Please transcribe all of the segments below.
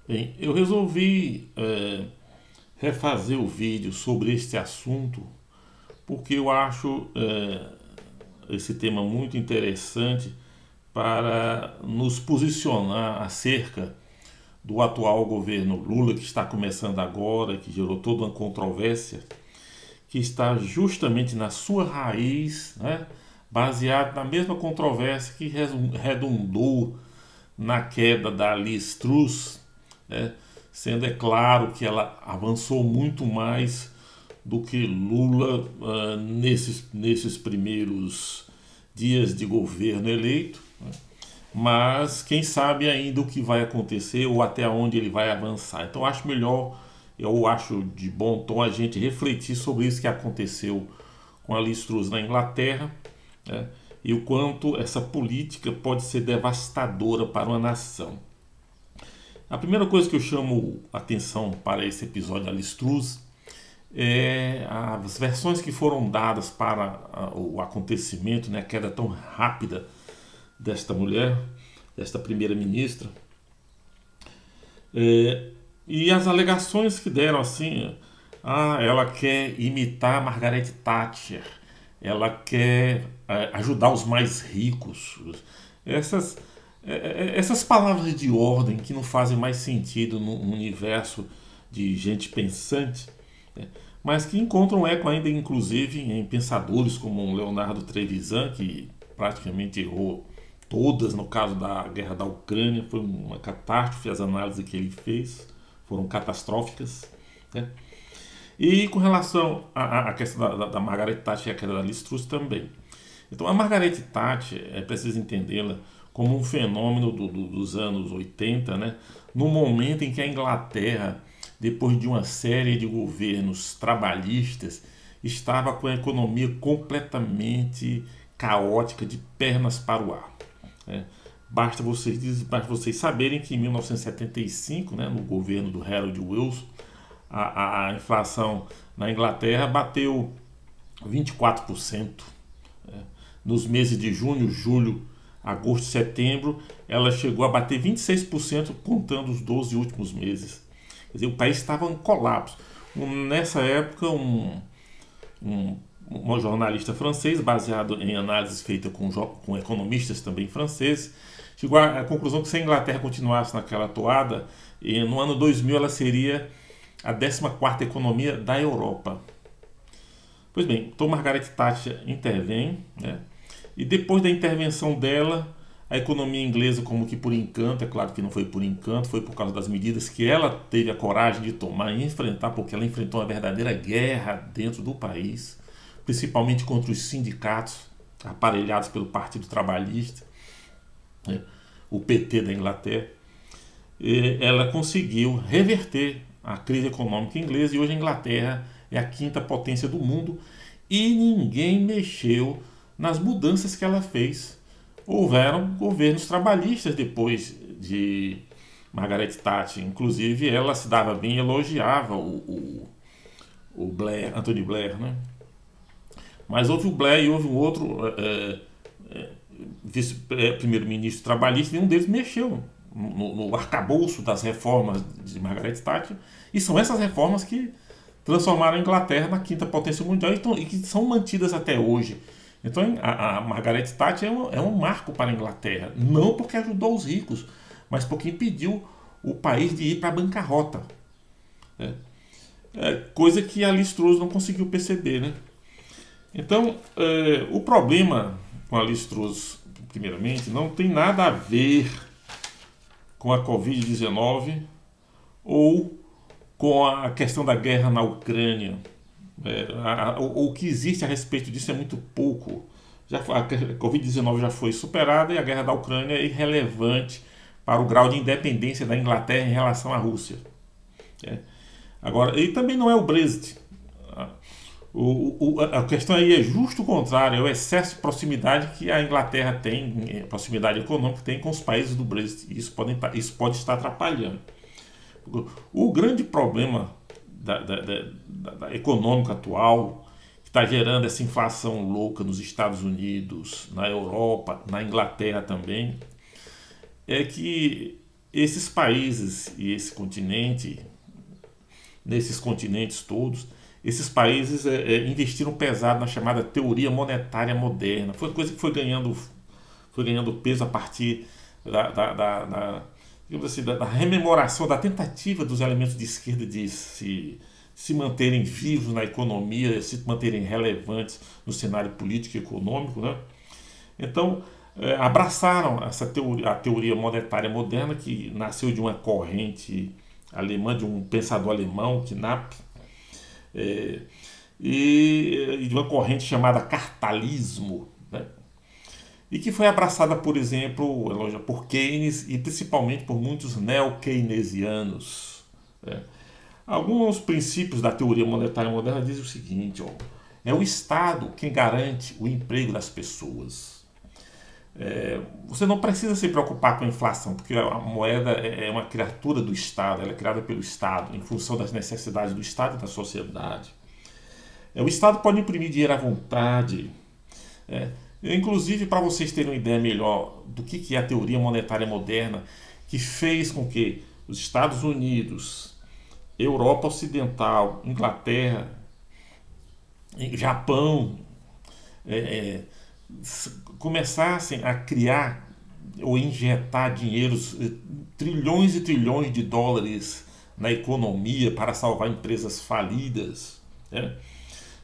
Bem, eu resolvi refazer o vídeo sobre este assunto porque eu acho esse tema muito interessante para nos posicionar acerca do atual governo Lula, que está começando agora, que gerou toda uma controvérsia, que está justamente na sua raiz, né, baseado na mesma controvérsia que redundou na queda da Liz Truss, né, sendo é claro que ela avançou muito mais do que Lula nesses primeiros dias de governo eleito, né? Mas quem sabe ainda o que vai acontecer ou até onde ele vai avançar. Então acho melhor, eu acho de bom tom a gente refletir sobre isso que aconteceu com a Liz Truss na Inglaterra, né? E o quanto essa política pode ser devastadora para uma nação. A primeira coisa que eu chamo atenção para esse episódio da Liz Truss é as versões que foram dadas para o acontecimento, né, a queda tão rápida desta mulher, desta primeira-ministra, e as alegações que deram assim, ela quer imitar Margaret Thatcher, ela quer ajudar os mais ricos, essas essas palavras de ordem que não fazem mais sentido no universo de gente pensante, né? Mas que encontram eco ainda, inclusive, em pensadores como Leonardo Trevisan, que praticamente errou todas no caso da guerra da Ucrânia. Foi uma catástrofe, as análises que ele fez foram catastróficas, né? E com relação à questão da Margaret Thatcher e a queda da Liz Truss também. Então a Margaret Thatcher, é preciso entendê-la como um fenômeno dos anos 80, né? No momento em que a Inglaterra, depois de uma série de governos trabalhistas, estava com a economia completamente caótica, de pernas para o ar, né? Basta vocês saberem que em 1975, né, no governo do Harold Wilson, a inflação na Inglaterra bateu 24%. Né? Nos meses de junho, julho, agosto e setembro, ela chegou a bater 26%, contando os 12 últimos meses. Quer dizer, o país estava em colapso. Nessa época, um jornalista francês, baseado em análises feitas com economistas também franceses, chegou à conclusão que se a Inglaterra continuasse naquela toada, no ano 2000 ela seria a 14ª economia da Europa. Pois bem, então Margaret Thatcher intervém, né? E depois da intervenção dela, a economia inglesa, como que por encanto, é claro que não foi por encanto, foi por causa das medidas que ela teve a coragem de tomar e enfrentar, porque ela enfrentou uma verdadeira guerra dentro do país, principalmente contra os sindicatos aparelhados pelo Partido Trabalhista, né, o PT da Inglaterra. E ela conseguiu reverter a crise econômica inglesa e hoje a Inglaterra é a 5ª potência do mundo e ninguém mexeu nas mudanças que ela fez. Houveram governos trabalhistas depois de Margaret Thatcher, inclusive ela se dava bem e elogiava o Blair, Anthony Blair, né? Mas houve o Blair e houve um outro primeiro-ministro trabalhista, nenhum deles mexeu no arcabouço das reformas de Margaret Thatcher, e são essas reformas que transformaram a Inglaterra na 5ª potência mundial e que são mantidas até hoje. Então a Margaret Thatcher é um marco para a Inglaterra, não porque ajudou os ricos, mas porque impediu o país de ir para a bancarrota, né? Coisa que a Liz Truss não conseguiu perceber, né? Então o problema com a Liz Truss, primeiramente, não tem nada a ver com a Covid-19 ou com a questão da guerra na Ucrânia. O que existe a respeito disso é muito pouco. A Covid-19 já foi superada e a guerra da Ucrânia é irrelevante para o grau de independência da Inglaterra em relação à Rússia. Agora, e também não é o Brexit. A questão aí é justo o contrário, é o excesso de proximidade que a Inglaterra tem, proximidade econômica tem com os países do Brexit. Isso pode estar atrapalhando. O grande problema da econômica atual, que está gerando essa inflação louca nos Estados Unidos, na Europa, na Inglaterra também, é que esses países e esse continente, nesses continentes todos, esses países investiram pesado na chamada teoria monetária moderna. Foi coisa que foi ganhando peso a partir digamos assim, da rememoração, da tentativa dos elementos de esquerda de se manterem vivos na economia, se manterem relevantes no cenário político e econômico, né? Então, abraçaram a teoria monetária moderna, que nasceu de uma corrente alemã, de um pensador alemão, Knapp, é, e de uma corrente chamada cartalismo, né? E que foi abraçada, por exemplo, por Keynes e principalmente por muitos neo-keynesianos, né? Alguns princípios da teoria monetária moderna dizem o seguinte: ó, é o Estado quem garante o emprego das pessoas. Você não precisa se preocupar com a inflação, porque a moeda é uma criatura do Estado, ela é criada pelo Estado, em função das necessidades do Estado e da sociedade. O Estado pode imprimir dinheiro à vontade. É, Inclusive, para vocês terem uma ideia melhor do que é a teoria monetária moderna, que fez com que os Estados Unidos, Europa Ocidental, Inglaterra, Japão, é, começassem a criar ou injetar dinheiros, trilhões e trilhões de dólares na economia para salvar empresas falidas, né?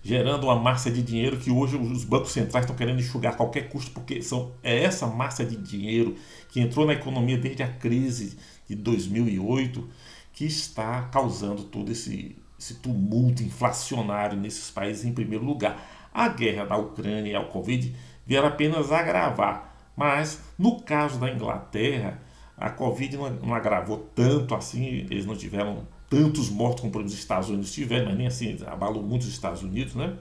Gerando uma massa de dinheiro que hoje os bancos centrais estão querendo enxugar a qualquer custo, porque é essa massa de dinheiro que entrou na economia desde a crise de 2008 que está causando todo esse tumulto inflacionário nesses países em primeiro lugar. A guerra da Ucrânia e a Covid vieram apenas agravar, mas no caso da Inglaterra, a Covid não agravou tanto assim, eles não tiveram tantos mortos como os Estados Unidos tiveram, mas nem assim abalou muito os Estados Unidos, né?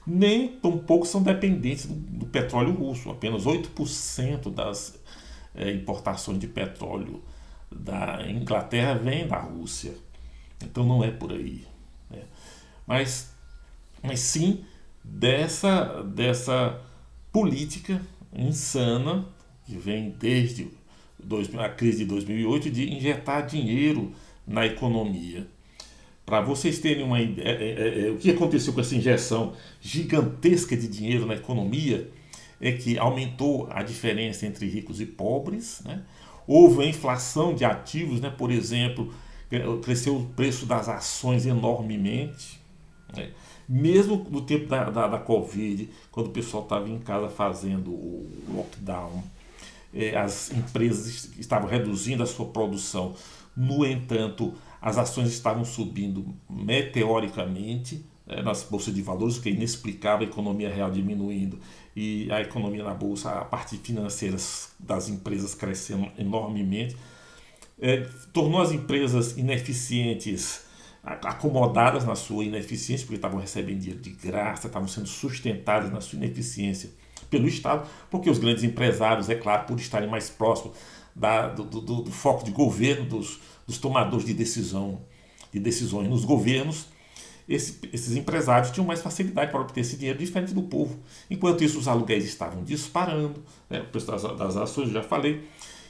Nem tampouco são dependentes do petróleo russo. Apenas 8% das importações de petróleo da Inglaterra vem da Rússia. Então não é por aí, né? Mas, mas sim dessa política insana que vem desde a crise de 2008 de injetar dinheiro na economia. Para vocês terem uma ideia, o que aconteceu com essa injeção gigantesca de dinheiro na economia é que aumentou a diferença entre ricos e pobres, né? Houve a inflação de ativos, né? Por exemplo, cresceu o preço das ações enormemente, né? Mesmo no tempo da Covid, quando o pessoal estava em casa fazendo o lockdown, as empresas estavam reduzindo a sua produção. No entanto, as ações estavam subindo meteoricamente, nas bolsas de valores, o que é inexplicável, a economia real diminuindo e a economia na bolsa, a parte financeira das empresas crescendo enormemente, tornou as empresas ineficientes acomodadas na sua ineficiência, porque estavam recebendo dinheiro de graça, estavam sendo sustentadas na sua ineficiência pelo Estado, porque os grandes empresários, é claro, por estarem mais próximos do foco de governo, dos tomadores de decisões nos governos, esses empresários tinham mais facilidade para obter esse dinheiro, diferente do povo. Enquanto isso, os aluguéis estavam disparando, né? O preço das ações, eu já falei.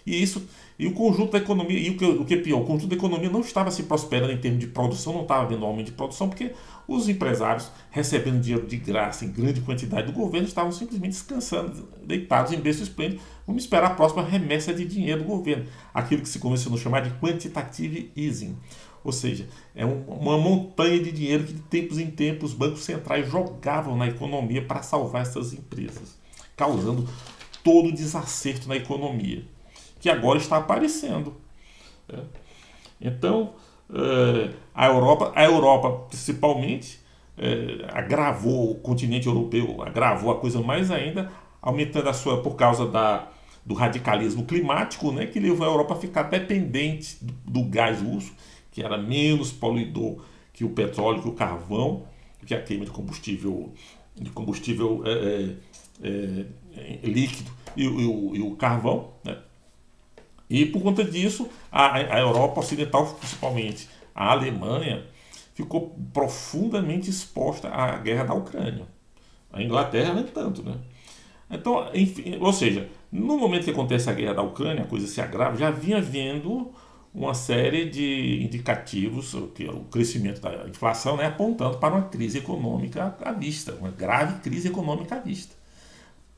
E o conjunto da economia, e o que é pior, o conjunto da economia não estava se prosperando em termos de produção, não estava havendo aumento de produção, porque os empresários, recebendo dinheiro de graça em grande quantidade do governo, estavam simplesmente descansando, deitados em berço esplêndido. Vamos esperar a próxima remessa de dinheiro do governo, aquilo que se convencionou chamar de quantitative easing. Ou seja, é uma montanha de dinheiro que de tempos em tempos os bancos centrais jogavam na economia para salvar essas empresas, causando todo o desacerto na economia, que agora está aparecendo. Então, a Europa principalmente, agravou, o continente europeu agravou a coisa mais ainda, aumentando por causa do radicalismo climático, né, que levou a Europa a ficar dependente do gás russo, que era menos poluidor que o petróleo, que o carvão, que a queima de combustível líquido e o carvão, né? E por conta disso, a Europa Ocidental, principalmente a Alemanha, ficou profundamente exposta à guerra da Ucrânia. A Inglaterra nem tanto, né? Então, enfim, ou seja, no momento que acontece a guerra da Ucrânia, a coisa se agrava, já vinha havendo uma série de indicativos, que é o crescimento da inflação, né, apontando para uma crise econômica à vista, uma grave crise econômica à vista,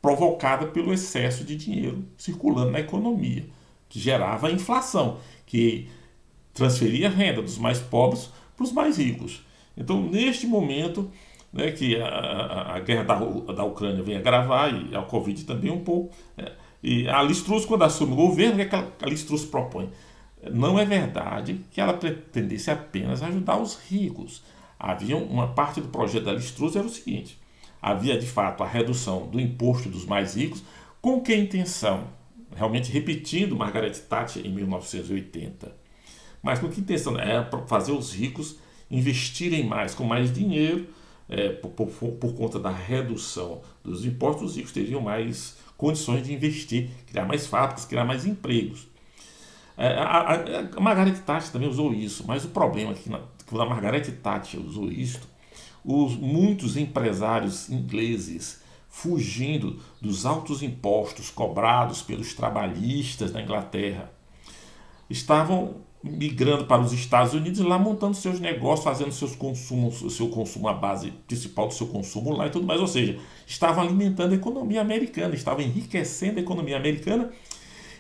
provocada pelo excesso de dinheiro circulando na economia, que gerava inflação, que transferia a renda dos mais pobres para os mais ricos. Então, neste momento, né, que a guerra da Ucrânia vem agravar, e a Covid também um pouco, né, e a Liz Truss, quando assume o governo, o que a Liz Truss propõe? Não é verdade que ela pretendesse apenas ajudar os ricos. Havia uma parte do projeto da Liz Truss era o seguinte: havia de fato a redução do imposto dos mais ricos, com que intenção? Realmente repetindo Margaret Thatcher em 1980. Mas com que intenção? Era fazer os ricos investirem mais, com mais dinheiro, por conta da redução dos impostos, os ricos teriam mais condições de investir, criar mais fábricas, criar mais empregos. A Margaret Thatcher também usou isso, mas o problema é que quando a Margaret Thatcher usou isso, muitos empresários ingleses, fugindo dos altos impostos cobrados pelos trabalhistas da Inglaterra, estavam migrando para os Estados Unidos e lá montando seus negócios, fazendo seus consumos, o seu consumo, a base principal do seu consumo lá e tudo mais. Ou seja, estavam alimentando a economia americana, estavam enriquecendo a economia americana,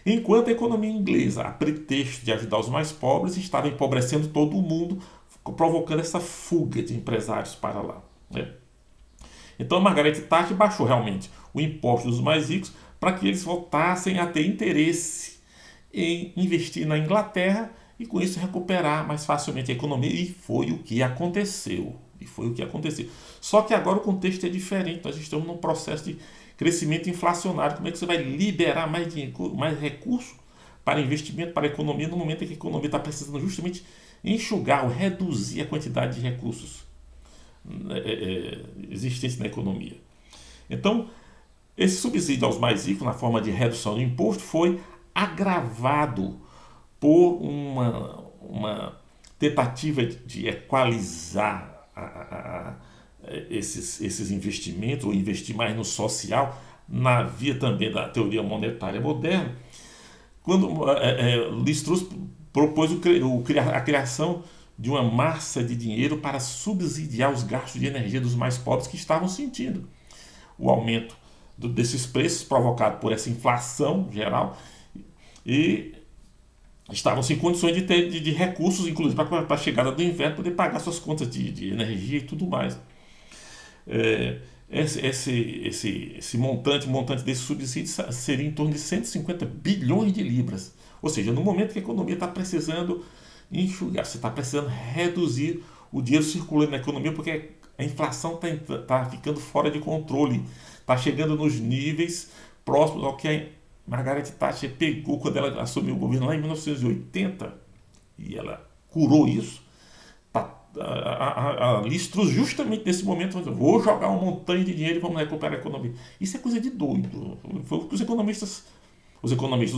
enquanto a economia inglesa, a pretexto de ajudar os mais pobres, estava empobrecendo todo o mundo, provocando essa fuga de empresários para lá, né? Então, Margaret Thatcher baixou realmente o imposto dos mais ricos para que eles voltassem a ter interesse em investir na Inglaterra e com isso recuperar mais facilmente a economia. E foi o que aconteceu. Só que agora o contexto é diferente. Nós estamos num processo de crescimento inflacionário. Como é que você vai liberar mais dinheiro, mais recursos para investimento, para a economia, no momento em que a economia está precisando justamente enxugar ou reduzir a quantidade de recursos existentes na economia? Então, esse subsídio aos mais ricos, na forma de redução do imposto, foi agravado por uma tentativa de equalizar esses investimentos, ou investir mais no social, na via também da teoria monetária moderna, quando Liz Truss propôs a criação de uma massa de dinheiro para subsidiar os gastos de energia dos mais pobres, que estavam sentindo o aumento desses preços provocado por essa inflação geral e estavam sem condições de ter de recursos, inclusive para a chegada do inverno, poder pagar suas contas de energia e tudo mais. Esse montante desse subsídio seria em torno de 150 bilhões de libras. Ou seja, no momento que a economia está precisando enxugar, você está precisando reduzir o dinheiro circulando na economia, porque a inflação está ficando fora de controle, está chegando nos níveis próximos ao que a Margaret Thatcher pegou quando ela assumiu o governo lá em 1980, e ela curou isso. A Liz Truss, justamente nesse momento, falou: vou jogar um montão de dinheiro e vamos recuperar a economia. Isso é coisa de doido. Foi o que os economistas, os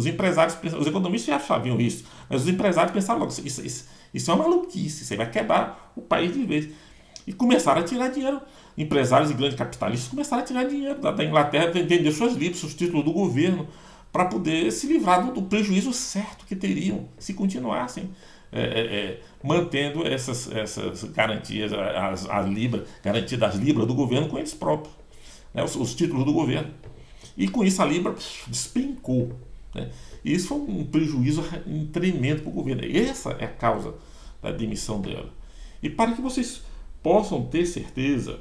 empresários, os economistas já sabiam isso, mas os empresários pensaram logo: isso é uma maluquice, isso vai quebrar o país de vez. E começaram a tirar dinheiro. Empresários e grandes capitalistas começaram a tirar dinheiro da Inglaterra, vender suas libras, seus títulos do governo, para poder se livrar do prejuízo certo que teriam se continuassem mantendo essas garantias, a garantia das libras do governo com eles próprios, né, os títulos do governo. E com isso a libra despencou, né? E isso foi um prejuízo tremendo para o governo. E essa é a causa da demissão dela. E para que vocês possam ter certeza,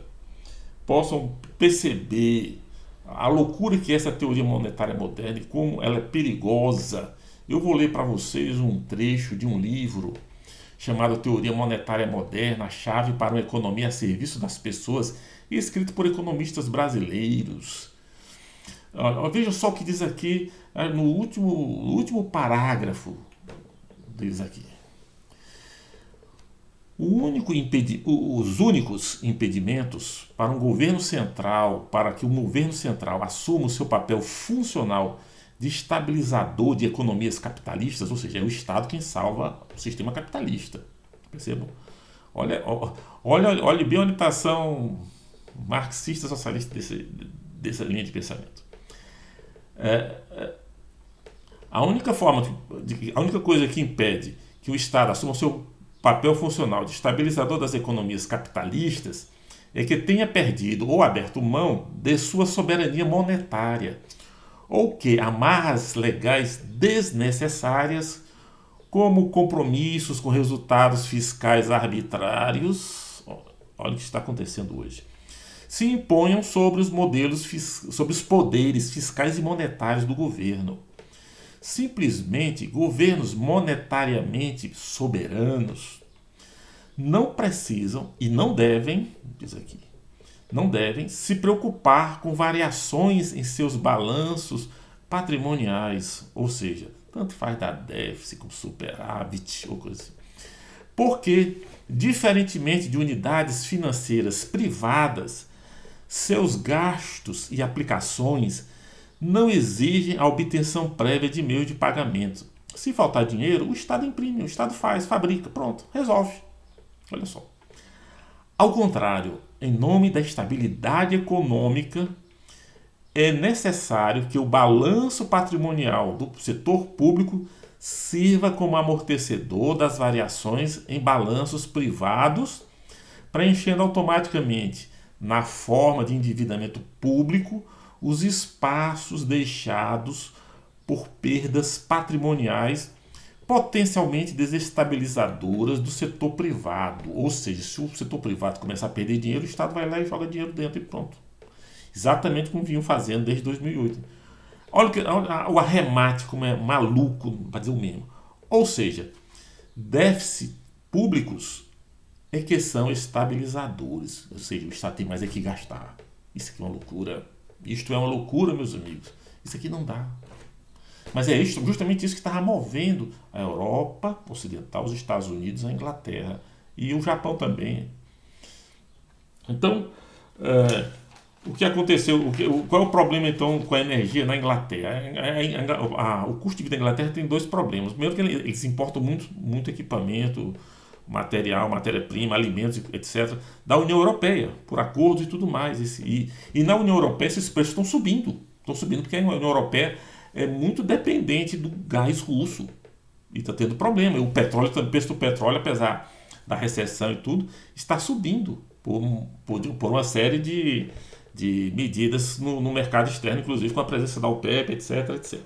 possam perceber a loucura que é essa teoria monetária moderna e como ela é perigosa, eu vou ler para vocês um trecho de um livro chamado Teoria Monetária Moderna, a chave para uma economia a serviço das pessoas, escrito por economistas brasileiros. Veja só o que diz aqui no último parágrafo, diz aqui: os únicos impedimentos para um governo central, para que o governo central assuma o seu papel funcional de estabilizador de economias capitalistas, ou seja, é o Estado quem salva o sistema capitalista. Percebam? Olha bem a orientação marxista socialista dessa linha de pensamento. A única coisa que impede que o Estado assuma o seu papel funcional de estabilizador das economias capitalistas é que tenha perdido ou aberto mão de sua soberania monetária, ou que amarras legais desnecessárias, como compromissos com resultados fiscais arbitrários, olha o que está acontecendo hoje, se imponham sobre sobre os poderes fiscais e monetários do governo. Simplesmente, governos monetariamente soberanos não precisam e não devem, diz aqui, não devem se preocupar com variações em seus balanços patrimoniais, ou seja, tanto faz dar déficit como superávit ou coisa assim. Porque, diferentemente de unidades financeiras privadas, seus gastos e aplicações não exigem a obtenção prévia de meio de pagamento. Se faltar dinheiro, o Estado imprime, o Estado faz, fabrica, pronto, resolve. Olha só. Ao contrário, em nome da estabilidade econômica, é necessário que o balanço patrimonial do setor público sirva como amortecedor das variações em balanços privados, preenchendo automaticamente, na forma de endividamento público, os espaços deixados por perdas patrimoniais potencialmente desestabilizadoras do setor privado. Ou seja, se o setor privado começar a perder dinheiro, o Estado vai lá e joga dinheiro dentro e pronto. Exatamente como vinham fazendo desde 2008. Olha o arremate como é maluco, para dizer o mesmo. Ou seja, déficit públicos é que são estabilizadores. Ou seja, o Estado tem mais é que gastar. Isso aqui é uma loucura. Isto é uma loucura, meus amigos. Isso aqui não dá. Mas é justamente isso que estava movendo a Europa Ocidental, os Estados Unidos, a Inglaterra e o Japão também. Então, o que aconteceu? Qual é o problema então com a energia na Inglaterra? O custo de vida da Inglaterra tem dois problemas. Primeiro que eles importam muito equipamento, material, matéria-prima, alimentos, etc., da União Europeia, por acordos e tudo mais. E na União Europeia esses preços estão subindo. Estão subindo porque a União Europeia é muito dependente do gás russo. E está tendo problema. E o preço do petróleo, apesar da recessão e tudo, está subindo por uma série de medidas no mercado externo, inclusive com a presença da OPEP, etc, etc.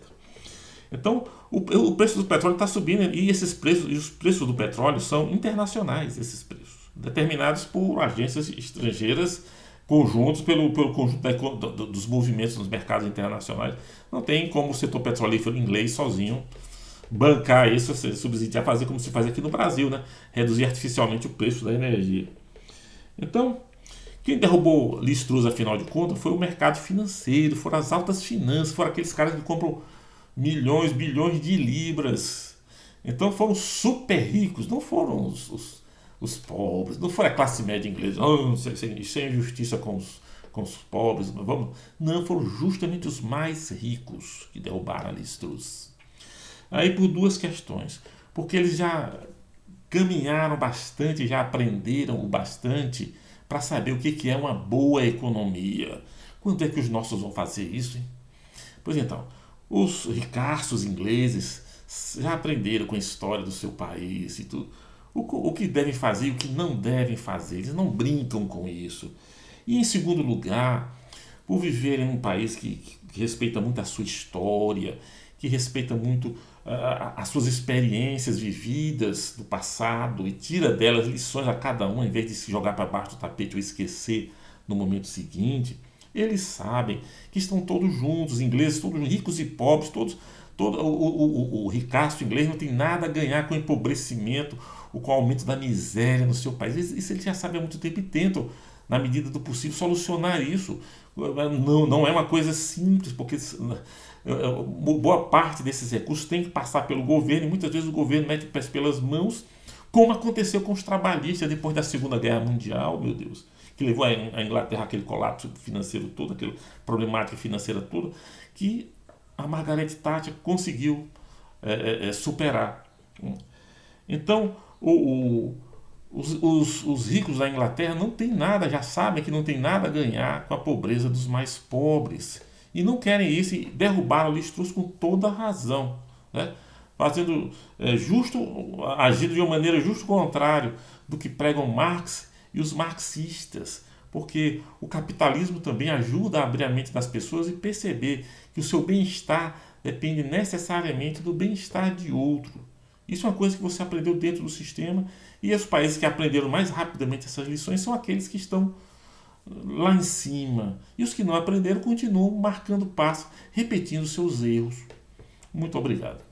Então, o preço do petróleo está subindo e os preços do petróleo são internacionais, esses preços, determinados por agências estrangeiras, conjuntos pelo conjunto dos movimentos nos mercados internacionais. Não tem como o setor petrolífero inglês sozinho bancar isso, subsidiar, fazer como se faz aqui no Brasil, né? Reduzir artificialmente o preço da energia. Então, quem derrubou Liz Truss, afinal de contas, foi o mercado financeiro, foram as altas finanças, foram aqueles caras que compram milhões, bilhões de libras. Então foram super ricos, não foram os pobres, não foi a classe média inglesa, sem injustiça com os pobres, não, foram justamente os mais ricos que derrubaram a Liz Truss. Aí por duas questões, porque eles já caminharam bastante, já aprenderam o bastante para saber o que é uma boa economia. Quando é que os nossos vão fazer isso, hein? Pois então, os ricaços ingleses já aprenderam com a história do seu país e tudo. O que devem fazer e o que não devem fazer. Eles não brincam com isso. E em segundo lugar, por viverem em um país que respeita muito a sua história, que respeita muito as suas experiências vividas do passado e tira delas lições a cada um, em vez de se jogar para baixo do tapete ou esquecer no momento seguinte, eles sabem que estão todos juntos, os ingleses, todos ricos e pobres, o ricaço inglês não tem nada a ganhar com o empobrecimento ou com o aumento da miséria no seu país. Isso eles já sabem há muito tempo e tentam, na medida do possível, solucionar isso. Não é uma coisa simples, porque boa parte desses recursos tem que passar pelo governo e muitas vezes o governo mete o pé pelas mãos, como aconteceu com os trabalhistas depois da Segunda Guerra Mundial, meu Deus, que levou a Inglaterra àquele colapso financeiro todo, aquela problemática financeira toda, que a Margaret Thatcher conseguiu superar. Então, os ricos da Inglaterra não têm nada, já sabem que não tem nada a ganhar com a pobreza dos mais pobres. e não querem isso e derrubaram Liz-Truss com toda a razão, né? Fazendo agindo de uma maneira justo contrário do que pregam Marx e os marxistas, porque o capitalismo também ajuda a abrir a mente das pessoas e perceber que o seu bem-estar depende necessariamente do bem-estar de outro. Isso é uma coisa que você aprendeu dentro do sistema, e os países que aprenderam mais rapidamente essas lições são aqueles que estão lá em cima. E os que não aprenderam continuam marcando passo, repetindo seus erros. Muito obrigado.